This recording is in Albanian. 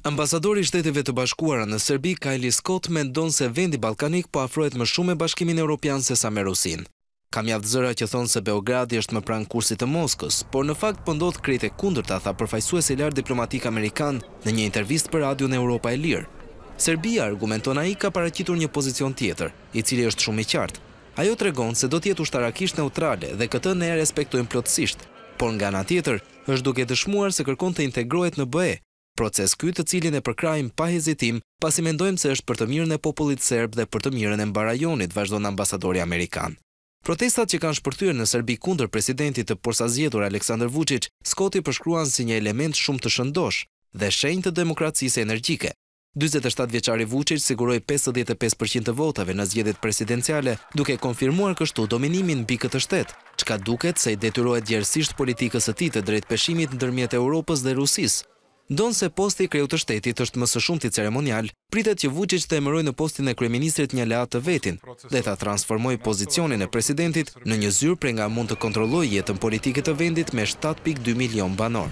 Ambasadori i Shteteve të Bashkuara në Serbi, Kajli Scott, mendon se vendi ballkanik po afrohet më shumë me Bashkimin Evropian se sa me Rusin. Ka mjaft zëra që thonë se Beogradi është më pranë kursit të Moskës, por në fakt po ndodh krejt e kundërta, tha përfaqësuesi i lartë diplomatik amerikan në një intervistë për Radion Europa e Lirë. Serbia, argumenton ai, ka paraqitur një pozicion tjetër, i cili është shumë i qartë. Ajo tregon se do të jetë ushtarakisht neutrale dhe këtë ne e respektojmë plotësisht, por nga ana tjetër është duke dëshmuar se kërkon të integrohet në BE, proces ky të cilin e përkrajmë pa hezitim, pasi mendojmë se është për të mirën e popullit serb dhe për të mirën e mbar rajonit, vazhdon ambasadori amerikan. Protestat që kanë shpërthyer në Serbi kundër presidentit të posaçëzgjedhur Aleksandar Vučić, Scotti përshkruan si një element shumë të shëndosh dhe shenjë të demokracisë energjike. 47 vjeçari Vučić siguroi 55% të votave në zgjedhjet presidenciale, duke konfirmuar kështu dominimin mbi këtë shtet, çka duket se i detyrohet djerësisht politikës së tij të drejtpeshimit ndërmjet Europës dhe Rusisë. Ndonse posti i kreut të shtetit është më së shumti ceremonial, pritet që Vučić të emërojë në postin e kryeministrit një aleat të vetin dhe ta transformojë pozicionin e presidentit në një zyrë prej nga mund të kontrollojë jetën politike të vendit me 7.2 milion banor.